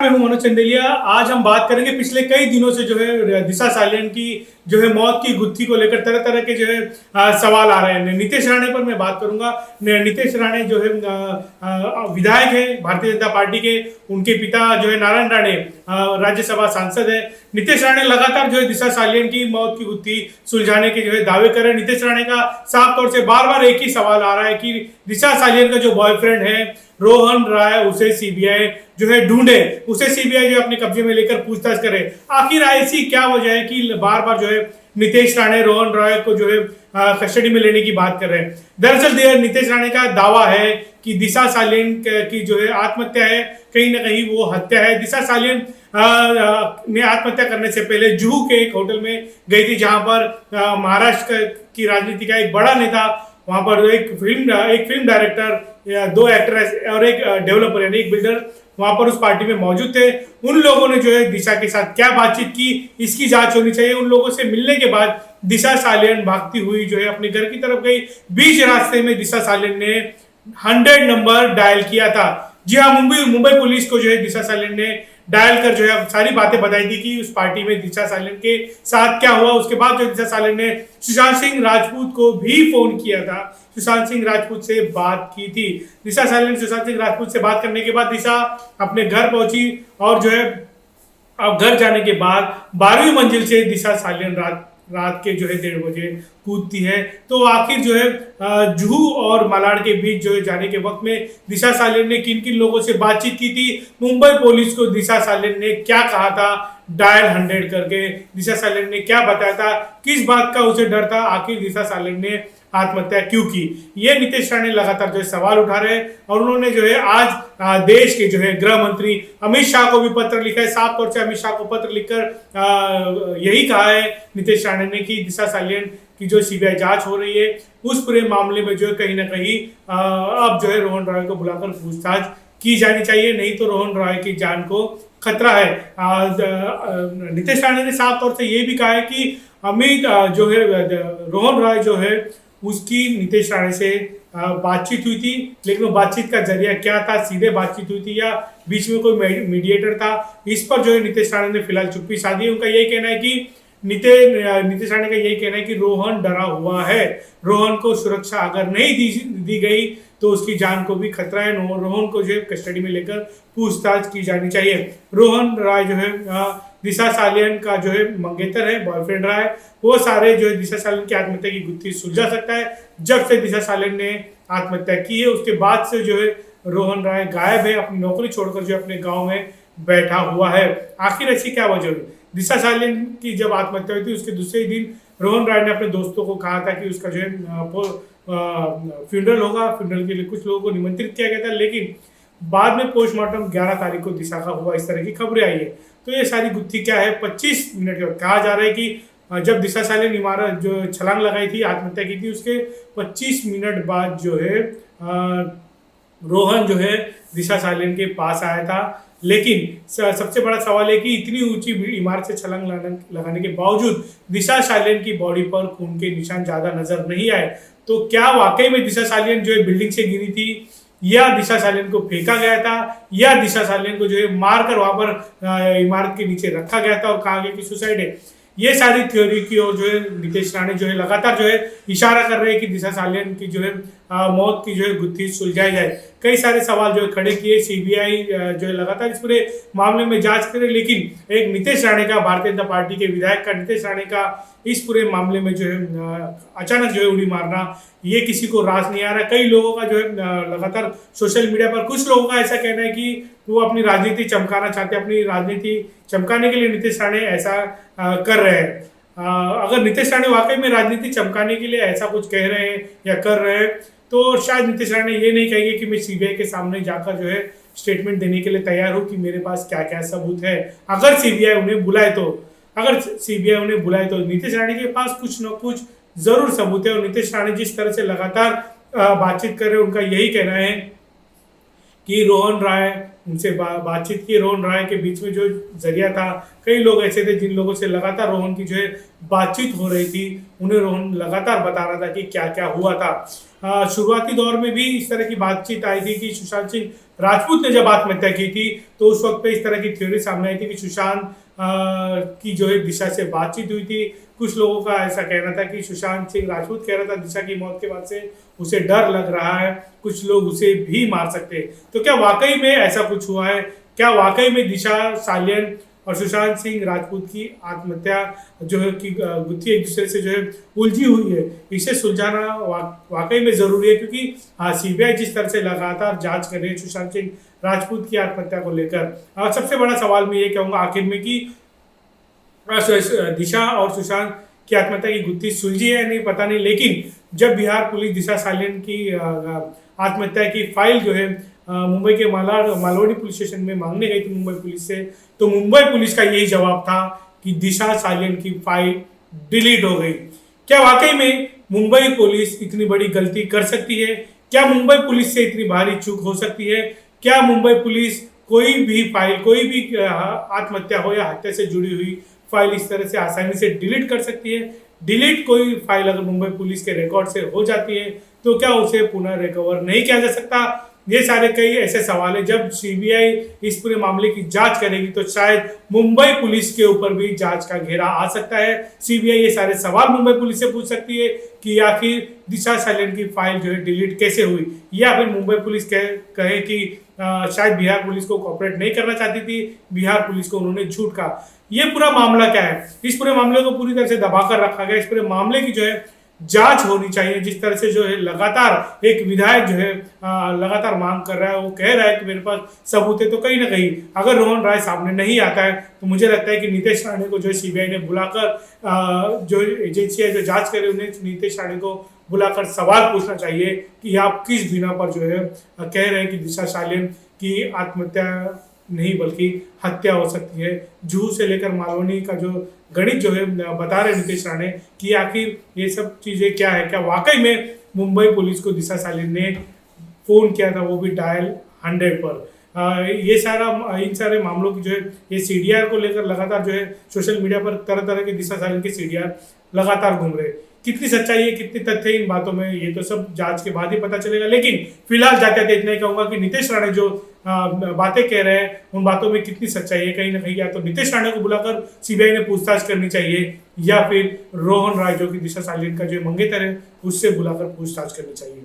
मैं हूं मनोज चंदेलिया। आज हम बात करेंगे पिछले कई दिनों से जो है दिशा सालियन की जो है मौत की गुत्थी को लेकर तरह तरह के जो है सवाल आ रहे हैं। नीतीश राणे पर मैं बात करूंगा। नीतीश राणे जो है विधायक है भारतीय जनता पार्टी के। उनके पिता जो है नारायण राणे राज्यसभा सांसद है। नीतीश राणे लगातार जो है दिशा सालियन की मौत की गुत्थी सुलझाने के जो है दावे कर रहे हैं। नीतीश राणे का साफ तौर से बार बार एक ही सवाल आ रहा है कि दिशा सालियन का जो बॉयफ्रेंड है रोहन राय, उसे सीबीआई जो है ढूंढे, उसे सीबीआई जो अपने कब्जे में लेकर पूछताछ करे। आखिर ऐसी क्या वजह है कि बार बार जो है नीतीश राणे रोहन राय को जो है कस्टडी में लेने की बात कर रहे हैं। दरअसल नीतीश राणे का दावा है कि दिशा सालियन की जो है आत्महत्या है, कहीं ना कहीं वो हत्या है। दिशा सालियन ने आत्महत्या करने से पहले जुहू के एक होटल में गई थी, जहां पर महाराष्ट्र की राजनीति का एक बड़ा नेता, वहां पर एक फिल्म डायरेक्टर, दो एक्ट्रेस और एक डेवलपर यानी एक बिल्डर वहां पर उस पार्टी में मौजूद थे। उन लोगों ने जो है दिशा के साथ क्या बातचीत की, इसकी जांच होनी चाहिए। उन लोगों से मिलने के बाद दिशा सालियन भागती हुई जो है अपने घर की तरफ गई। बीच रास्ते में दिशा सालियन ने 100 नंबर डायल किया था। जी हाँ, मुंबई पुलिस को जो है दिशा सालियन ने डायल कर जो है सारी बातें बताई थी कि उस पार्टी में दिशा सालियन के साथ क्या हुआ। उसके बाद जो दिशा सालियन ने सुशांत सिंह राजपूत को भी फोन किया था, सुशांत सिंह राजपूत से बात की थी। दिशा सालियन सुशांत सिंह राजपूत से बात करने के बाद दिशा अपने घर पहुंची और जो है अब घर जाने के बाद 12वीं मंजिल से दिशा सालियन रात के जो है 1:30 बजे कूदती है। तो आखिर जो है जुहू और मालाड के बीच जो है जाने के वक्त में दिशा सालियन ने किन किन लोगों से बातचीत की थी, मुंबई पुलिस को दिशा सालियन ने क्या कहा था डायल 100 करके, दिशा सालियन ने क्या बताया था, किस बात का उसे डर था, आखिर दिशा सालियन ने आत्महत्या क्यों की, ये नीतीश राणे लगातार जो है सवाल उठा रहे हैं। और उन्होंने जो है आज देश के जो है गृह मंत्री अमित शाह को भी पत्र लिखा है। साफ तौर से अमित शाह को पत्र लिखकर यही कहा है नीतीश राणे ने कि दिशा सालियन की जो सीबीआई जांच हो रही है उस पूरे मामले में जो है कहीं ना कहीं अब जो है रोहन राय को बुलाकर पूछताछ की जानी चाहिए, नहीं तो रोहन राय की जान को खतरा है। नीतीश राणे ने साफ तौर से ये भी कहा है कि अमित जो है रोहन राय जो है उसकी नीतीश राणे से बातचीत हुई थी, लेकिन वो बातचीत का जरिया क्या था, सीधे बातचीत हुई थी या बीच में कोई मीडिएटर था, इस पर जो है नीतीश राणे ने फिलहाल चुप्पी साधी है। उनका यही कहना है कि नीतीश राणे का यही कहना है कि रोहन डरा हुआ है, रोहन को सुरक्षा अगर नहीं दी गई तो उसकी जान को भी खतरा है। रोहन को जो है कस्टडी में लेकर पूछताछ की जानी चाहिए। रोहन राय जो है दिशा सालियन का जो है मंगेतर है, बॉयफ्रेंड रहा है। वो सारे जो है दिशा सालियन की आत्महत्या की गुत्थी सुलझा सकता है। जब से दिशा सालियन ने आत्महत्या की है उसके बाद से जो है रोहन राय गायब है, अपनी नौकरी छोड़कर जो अपने गाँव में बैठा हुआ है। आखिर ऐसी क्या वजह हुई? दिशा सालियन की जब आत्महत्या हुई थी उसके दूसरे दिन रोहन राय ने अपने दोस्तों को कहा था कि उसका जो है फ्यूनरल होगा, फ्यूनरल के लिए कुछ लोगों को निमंत्रित किया गया था, लेकिन बाद में पोस्टमार्टम 11 तारीख को दिशा का हुआ, इस तरह की खबरें आई है। तो ये सारी गुत्थी क्या है? 25 मिनट कहा जा रहा है कि जब दिशा सालियन इमारत जो छलांग लगाई थी, आत्महत्या की थी, उसके 25 मिनट बाद जो है रोहन जो है दिशा सालियन के पास आया था। लेकिन सबसे बड़ा सवाल है कि इतनी ऊंची इमारत से छलांग लगाने के बावजूद दिशा सालियन की बॉडी पर खून के निशान ज्यादा नजर नहीं आए। तो क्या वाकई में दिशा सालियन जो है बिल्डिंग से गिरी थी, या दिशा सालियन को फेंका गया था, या दिशा सालियन को जो है मारकर वहां पर इमारत के नीचे रखा गया था और कहा गया कि सुसाइड है? ये सारी थ्योरी की ओर जो है नीतीश राणे जो है लगातार जो है इशारा कर रहे हैं कि दिशा सालियन की जो है मौत की जो है गुत्थी सुलझाई जाए। कई सारे सवाल जो है खड़े किए, सीबीआई जो है लगातार इस पूरे मामले में जांच करे, लेकिन एक नीतीश राणे का, भारतीय जनता पार्टी के विधायक का नीतीश राणे का इस पूरे मामले में जो है अचानक जो है उड़ी मारना, ये किसी को रास नहीं आ रहा। कई लोगों का जो है लगातार सोशल मीडिया पर कुछ लोगों का ऐसा कहना है कि वो अपनी राजनीति चमकाना चाहते हैं, अपनी राजनीति चमकाने के लिए नीतीश राणे ऐसा कर रहे हैं। अगर नीतीश राणे वाकई में राजनीति चमकाने के लिए ऐसा कुछ कह रहे हैं या कर रहे हैं तो शायद नीतीश राणे ये नहीं कहेंगे कि मैं सीबीआई के सामने जाकर जो है स्टेटमेंट देने के लिए तैयार हूं कि मेरे पास क्या क्या सबूत है। अगर सीबीआई उन्हें बुलाए तो नीतीश राणे के पास कुछ न कुछ जरूर सबूत है। और नीतीश राणे जिस तरह से लगातार बातचीत कर रहे हैं, उनका यही कहना है कि रोहन राय उनसे बातचीत की, रोहन राय के बीच में जो जरिया था, कई लोग ऐसे थे जिन लोगों से लगातार रोहन की जो है बातचीत हो रही थी, उन्हें रोहन लगातार बता रहा था कि क्या क्या हुआ था। शुरुआती दौर में भी इस तरह की बातचीत आई थी कि सुशांत सिंह राजपूत ने जब आत्महत्या की थी तो उस वक्त पे इस तरह की थ्योरी सामने आई थी कि सुशांत की जो है दिशा से बातचीत हुई थी। कुछ लोगों का ऐसा कहना था कि सुशांत सिंह राजपूत कह रहा था दिशा की मौत के बाद से उसे डर लग रहा है, कुछ लोग उसे भी मार सकते हैं। तो क्या वाकई में ऐसा कुछ हुआ है? क्या वाकई में दिशा सालियन और सुशांत सिंह राजपूत की आत्महत्या जो है कि गुत्थी एक दूसरे से जो है उलझी हुई है, इसे सुलझाना वाकई में जरूरी है, क्योंकि सीबीआई जिस तरह से लगातार जांच कर रही है सुशांत सिंह राजपूत की आत्महत्या को लेकर, सबसे बड़ा सवाल मैं ये कहूंगा आखिर में कि दिशा और सुशांत की आत्महत्या की गुत्थी सुलझी है नहीं पता नहीं, लेकिन जब बिहार पुलिस दिशा सालियन की आत्महत्या की फाइल जो है मुंबई के मालवाड़ी पुलिस स्टेशन में मांगने गई थी मुंबई पुलिस से, तो मुंबई पुलिस का यही जवाब था कि दिशा सालियन की फाइल डिलीट हो गई। क्या वाकई में मुंबई पुलिस इतनी बड़ी गलती कर सकती है? क्या मुंबई पुलिस से इतनी भारी चूक हो सकती है? क्या मुंबई पुलिस कोई भी फाइल, कोई भी आत्महत्या हो या हत्या से जुड़ी हुई फाइल इस तरह से आसानी से डिलीट कर सकती है? डिलीट कोई फाइल अगर मुंबई पुलिस के रिकॉर्ड से हो जाती है तो क्या उसे पुनः रिकवर नहीं किया जा सकता? ये सारे कई ऐसे सवाल है। जब सीबीआई इस पूरे मामले की जांच करेगी तो शायद मुंबई पुलिस के ऊपर भी जांच का घेरा आ सकता है। सीबीआई ये सारे सवाल मुंबई पुलिस से पूछ सकती है कि आखिर दिशा सालियन की फाइल जो है डिलीट कैसे हुई, या फिर मुंबई पुलिस कहे कि शायद बिहार पुलिस को कोऑपरेट नहीं करना चाहती थी, बिहार पुलिस को उन्होंने झूठ कहा। ये पूरा मामला क्या है? इस पूरे मामले को पूरी तरह से दबाकर रखा गया। इस पूरे मामले की जो है जांच होनी चाहिए। जिस तरह से जो है लगातार एक विधायक जो है लगातार मांग कर रहा है, वो कह रहा है कि मेरे पास सबूत है, तो कहीं ना कहीं अगर रोहन राय सामने नहीं आता है तो मुझे लगता है कि नितेश राणे को जो सीबीआई ने बुलाकर जो एजेंसी है जो जांच करे उन्हें नितेश राणे को बुलाकर सवाल पूछना चाहिए कि आप किस बिना पर जो है कह रहे हैं कि दिशा सालियन की आत्महत्या नहीं बल्कि हत्या हो सकती है। जुहू से लेकर मालवनी का जो गणित जो है बता रहे नितेश राणे कि आखिर ये सब चीजें क्या है। क्या वाकई में मुंबई पुलिस को दिशा सालियन ने फोन किया था, वो भी डायल 100 पर? ये सारा इन सारे मामलों की जो है ये सीडीआर को लेकर लगातार जो है सोशल मीडिया पर तरह तरह के दिशा सालियन के सीडीआर लगातार घूम रहे। कितनी सच्चाई है, कितने तथ्य इन बातों में, ये तो सब जांच के बाद ही पता चलेगा। लेकिन फिलहाल जाते जाते इतना ही कहूंगा कि नितेश राणे जो बातें कह रहे हैं उन बातों में कितनी सच्चाई है, कहीं ना कहीं या तो नितेश राणे को बुलाकर सीबीआई ने पूछताछ करनी चाहिए या फिर रोहन राय जो कि दिशा सालियन का जो मंगेतर है उससे बुलाकर पूछताछ करनी चाहिए।